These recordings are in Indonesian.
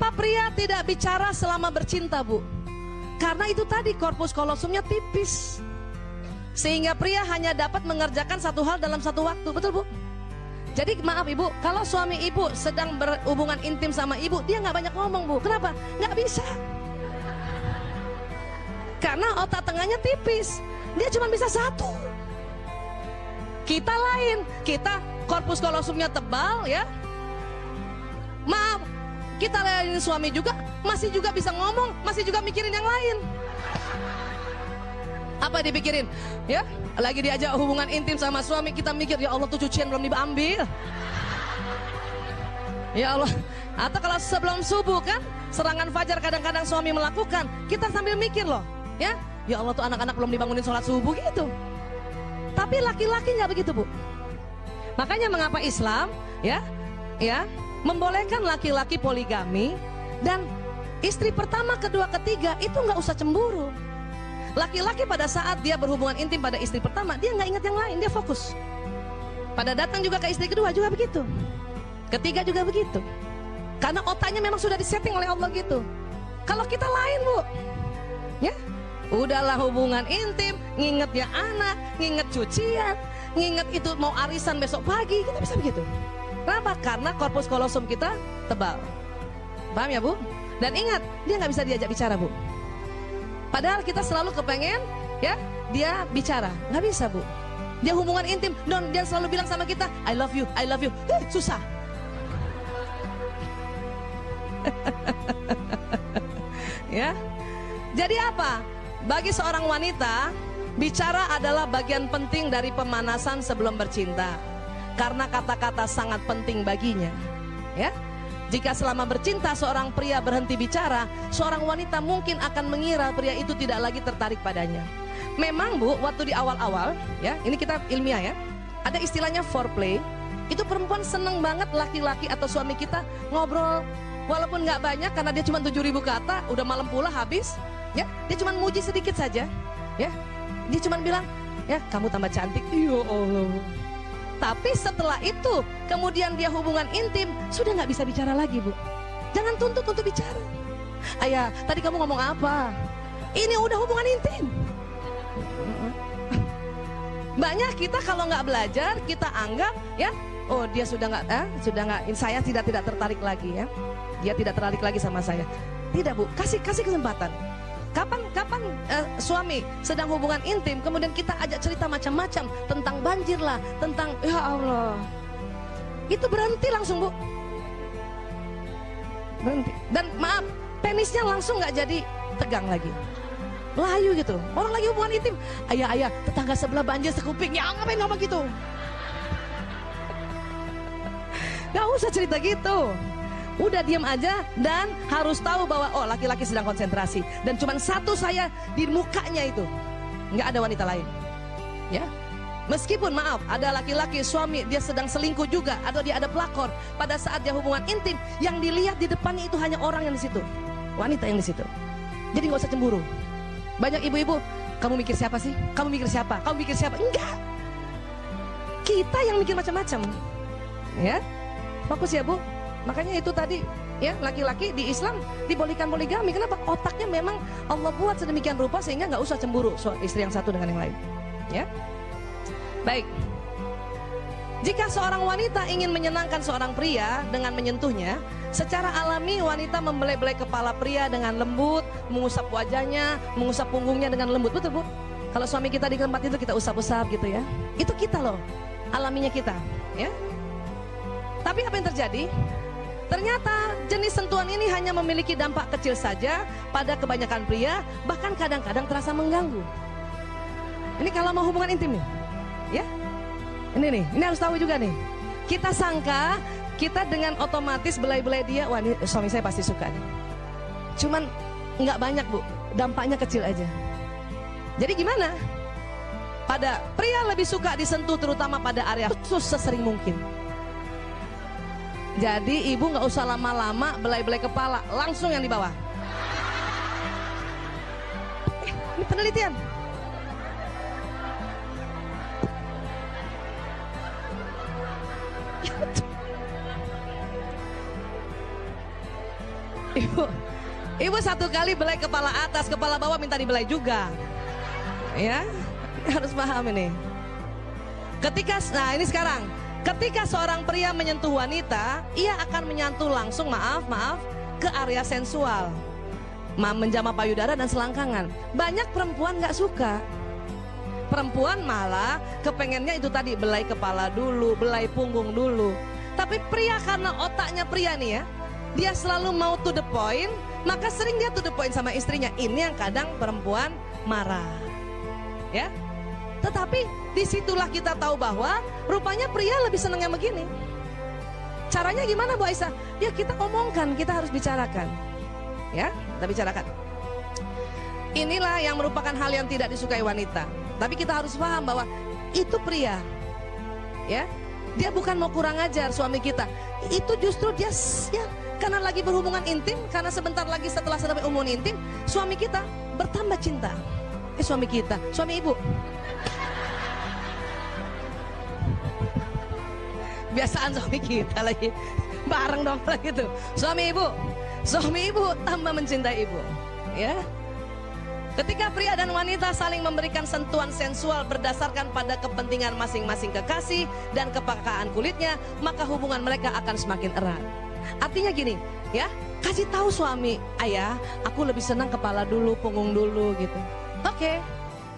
Kenapa pria tidak bicara selama bercinta, Bu? Karena itu tadi, korpus kolosumnya tipis, sehingga pria hanya dapat mengerjakan satu hal dalam satu waktu. Betul, Bu? Jadi maaf Ibu, kalau suami Ibu sedang berhubungan intim sama Ibu, dia nggak banyak ngomong, Bu. Kenapa? Nggak bisa. Karena otak tengahnya tipis, dia cuma bisa satu. Kita lain, kita korpus kolosumnya tebal ya. Maaf, kita lain suami juga, masih juga bisa ngomong, masih juga mikirin yang lain. Apa dipikirin? Ya, lagi diajak hubungan intim sama suami, kita mikir, ya Allah tuh cucian belum diambil. Ya Allah. Atau kalau sebelum subuh kan, serangan fajar kadang-kadang suami melakukan, kita sambil mikir loh, ya. Ya Allah tuh anak-anak belum dibangunin sholat subuh gitu. Tapi laki-laki nggak begitu, Bu. Makanya mengapa Islam ya membolehkan laki-laki poligami, dan istri pertama, kedua, ketiga itu nggak usah cemburu. Laki-laki pada saat dia berhubungan intim pada istri pertama, dia nggak ingat yang lain, dia fokus. Pada datang juga ke istri kedua juga begitu, ketiga juga begitu. Karena otaknya memang sudah disetting oleh Allah gitu. Kalau kita lain, Bu, ya udahlah hubungan intim, nginget ya anak, nginget cucian, nginget itu mau arisan besok pagi, kita bisa begitu. Kenapa? Karena korpus kolosum kita tebal. Paham ya, Bu? Dan ingat, dia nggak bisa diajak bicara, Bu. Padahal kita selalu kepengen ya dia bicara, nggak bisa, Bu. Dia hubungan intim, dia selalu bilang sama kita, I love you, I love you. Susah. Ya. Jadi apa? Bagi seorang wanita, bicara adalah bagian penting dari pemanasan sebelum bercinta. Karena kata-kata sangat penting baginya. Ya. Jika selama bercinta seorang pria berhenti bicara, seorang wanita mungkin akan mengira pria itu tidak lagi tertarik padanya. Memang, Bu, waktu di awal-awal, ya, ini kita ilmiah ya, ada istilahnya foreplay. Itu perempuan seneng banget laki-laki atau suami kita ngobrol, walaupun nggak banyak karena dia cuma 7.000 kata, udah malam pula habis. Ya, dia cuma muji sedikit saja, ya. Dia cuma bilang, ya kamu tambah cantik, ya Allah. Tapi setelah itu, kemudian dia hubungan intim, sudah nggak bisa bicara lagi, Bu. Jangan tuntut untuk bicara. Ayah, tadi kamu ngomong apa? Ini udah hubungan intim. Banyak kita kalau nggak belajar, kita anggap, ya, oh dia sudah nggak, saya tidak tertarik lagi ya. Dia tidak tertarik lagi sama saya. Tidak, Bu, kasih kesempatan. Kapan suami sedang hubungan intim, kemudian kita ajak cerita macam-macam tentang banjir lah, tentang ya Allah, itu berhenti langsung, Bu, berhenti. Dan maaf, penisnya langsung nggak jadi tegang lagi, layu gitu. Orang lagi hubungan intim, ayah tetangga sebelah banjir sekuping, ya ngapain ngomong gitu? Gak usah cerita gitu. Udah diam aja, dan harus tahu bahwa oh laki-laki sedang konsentrasi, dan cuma satu saya di mukanya itu, nggak ada wanita lain, ya. Meskipun maaf, ada laki-laki suami dia sedang selingkuh juga, atau dia ada pelakor, pada saat dia hubungan intim, yang dilihat di depannya itu hanya orang yang di situ, wanita yang di situ. Jadi nggak usah cemburu. Banyak ibu-ibu, kamu mikir siapa sih? Kamu mikir siapa? Kamu mikir siapa? Enggak. Kita yang mikir macam-macam, ya. Fokus ya, Bu. Makanya itu tadi ya, laki-laki di Islam dibolehkan poligami. Kenapa? Otaknya memang Allah buat sedemikian rupa sehingga nggak usah cemburu istri yang satu dengan yang lain. Ya, baik. Jika seorang wanita ingin menyenangkan seorang pria dengan menyentuhnya, secara alami wanita membelai-belai kepala pria dengan lembut, mengusap wajahnya, mengusap punggungnya dengan lembut. Betul, Bu? Kalau suami kita di tempat itu kita usap-usap gitu ya. Itu kita loh, alaminya kita. Ya. Tapi apa yang terjadi? Ternyata jenis sentuhan ini hanya memiliki dampak kecil saja pada kebanyakan pria, bahkan kadang-kadang terasa mengganggu. Ini kalau mau hubungan intim nih, ya. Ini harus tahu juga nih. Kita sangka kita dengan otomatis belai-belai dia, wah ini suami saya pasti suka nih. Cuman nggak banyak, Bu, dampaknya kecil aja. Jadi gimana? Pada pria lebih suka disentuh terutama pada area khusus sesering mungkin. Jadi ibu nggak usah lama-lama belai-belai kepala, langsung yang di bawah. Ini penelitian. Ibu satu kali belai kepala atas, kepala bawah minta dibelai juga. Ya, harus paham ini. Nah ini sekarang, ketika seorang pria menyentuh wanita, ia akan menyentuh langsung, maaf, ke area sensual, menjamah payudara dan selangkangan. Banyak perempuan gak suka. Perempuan malah kepengennya itu tadi, belai kepala dulu, belai punggung dulu. Tapi pria karena otaknya pria nih ya, dia selalu mau to the point, maka sering dia to the point sama istrinya. Ini yang kadang perempuan marah. Ya. Tetapi disitulah kita tahu bahwa rupanya pria lebih senang yang begini. Caranya gimana Bu Aisyah? Ya kita omongkan, kita harus bicarakan. Ya, kita bicarakan. Inilah yang merupakan hal yang tidak disukai wanita. Tapi kita harus paham bahwa itu pria. Ya. Dia bukan mau kurang ajar suami kita. Itu justru dia ya, karena lagi berhubungan intim, karena sebentar lagi setelah hubungan intim, suami kita bertambah cinta. Suami kita, suami ibu. Biasaan suami kita lagi bareng dong lagi tuh. Suami ibu tambah mencintai ibu. Ya. Ketika pria dan wanita saling memberikan sentuhan sensual berdasarkan pada kepentingan masing-masing kekasih dan kepekaan kulitnya, maka hubungan mereka akan semakin erat. Artinya gini, ya, kasih tahu suami, ayah, aku lebih senang kepala dulu, punggung dulu gitu. Oke.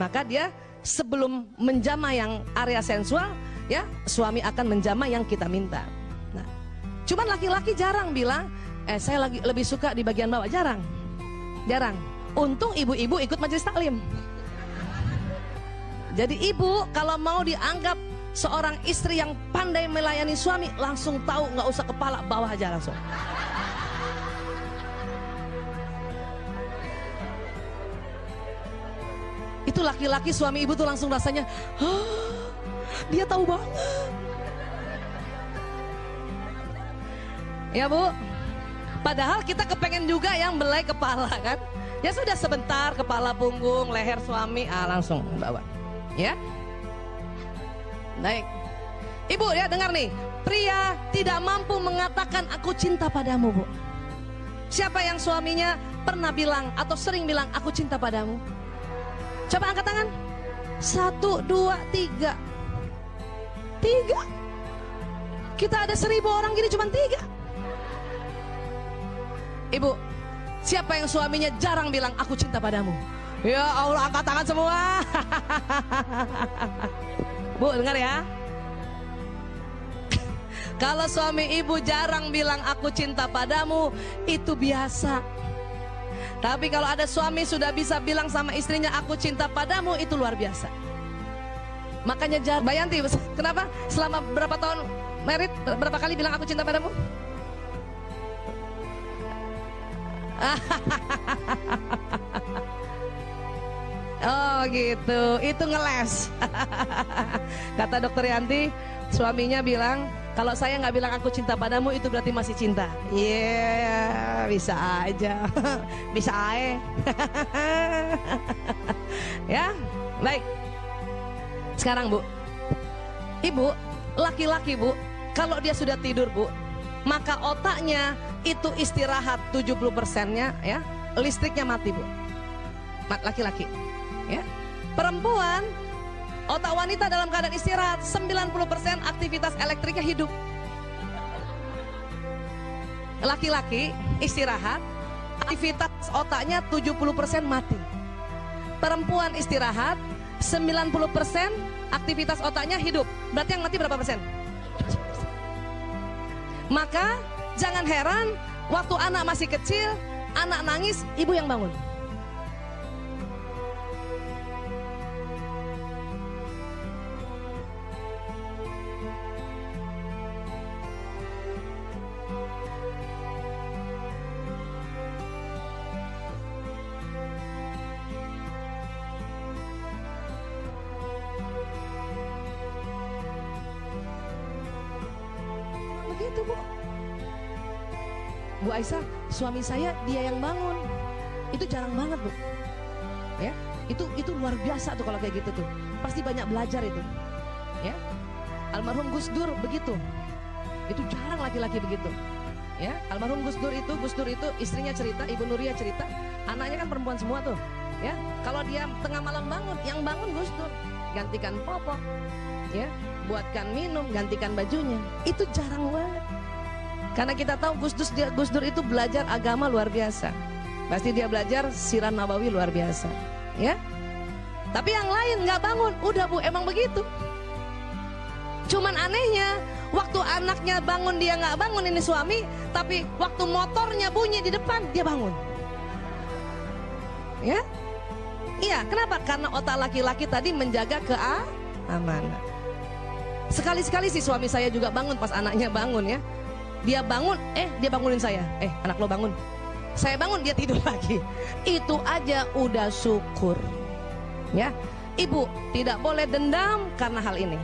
Maka dia sebelum menjamah yang area sensual, ya, suami akan menjamah yang kita minta. Nah, cuman laki-laki jarang bilang, saya lebih suka di bagian bawah, jarang. Untung ibu-ibu ikut majelis taklim. Jadi ibu kalau mau dianggap seorang istri yang pandai melayani suami, langsung tahu, nggak usah kepala, bawah aja langsung. Itu laki-laki suami ibu tuh langsung rasanya, dia tahu banget. Ya Bu, padahal kita kepengen juga yang belai kepala kan. Ya sudah sebentar, kepala, punggung, leher suami, langsung bawa. Ya. Baik. Ibu ya dengar nih, pria tidak mampu mengatakan aku cinta padamu, Bu. Siapa yang suaminya pernah bilang atau sering bilang aku cinta padamu? Coba angkat tangan. 1, 2, 3. 3. Kita ada 1000 orang gini cuma 3. Ibu, siapa yang suaminya jarang bilang aku cinta padamu? Ya Allah, angkat tangan semua. Bu, dengar ya. Kalau suami ibu jarang bilang aku cinta padamu, itu biasa. Tapi kalau ada suami sudah bisa bilang sama istrinya aku cinta padamu, itu luar biasa. Makanya Bayanti, kenapa selama berapa tahun married, berapa kali bilang aku cinta padamu? Oh gitu, itu ngeles. Kata dokter Yanti, suaminya bilang, kalau saya nggak bilang aku cinta padamu, itu berarti masih cinta. Iya, bisa aja. Bisa aja. Ya, baik. Sekarang Bu, ibu, laki-laki Bu, kalau dia sudah tidur Bu, maka otaknya itu istirahat 70%-nya ya, listriknya mati Bu. Laki-laki ya. Perempuan, otak wanita dalam keadaan istirahat 90% aktivitas elektriknya hidup. Laki-laki istirahat, aktivitas otaknya 70% mati. Perempuan istirahat 90% aktivitas otaknya hidup. Berarti yang mati berapa persen? Maka jangan heran waktu anak masih kecil, anak nangis, ibu yang bangun. Begitu Bu. Bu Aisyah, suami saya dia yang bangun. Itu jarang banget Bu. Ya, itu luar biasa tuh kalau kayak gitu tuh. Pasti banyak belajar itu. Ya. Almarhum Gus Dur begitu. Itu jarang laki-laki begitu. Ya, almarhum Gus Dur itu istrinya cerita, Ibu Nuria cerita, anaknya kan perempuan semua tuh. Ya, kalau dia tengah malam bangun, yang bangun Gus Dur, gantikan popok, ya, buatkan minum, gantikan bajunya. Itu jarang banget. Karena kita tahu Gus Dur itu belajar agama luar biasa. Pasti dia belajar sirah nabawi luar biasa, ya. Tapi yang lain nggak bangun, udah Bu, emang begitu. Cuman anehnya, waktu anaknya bangun dia nggak bangun, ini suami, tapi waktu motornya bunyi di depan dia bangun. Ya, iya, kenapa? Karena otak laki-laki tadi menjaga keamanan. Sekali-sekali si suami saya juga bangun pas anaknya bangun ya. Dia bangun, dia bangunin saya. Anak lo bangun. Saya bangun, dia tidur lagi. Itu aja udah syukur. Ya, Ibu tidak boleh dendam karena hal ini.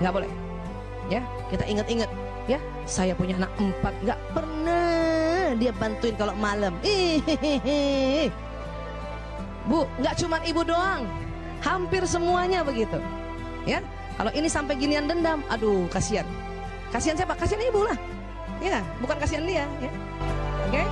Nggak boleh. Ya, kita ingat-ingat. Ya, saya punya anak 4, nggak pernah dia bantuin kalau malam. Bu, nggak cuma Ibu doang, hampir semuanya begitu. Ya, kalau ini sampai ginian dendam, aduh kasihan. Kasihan siapa? Kasihan Ibu lah. Ya, bukan kasihan dia. Ya, oke.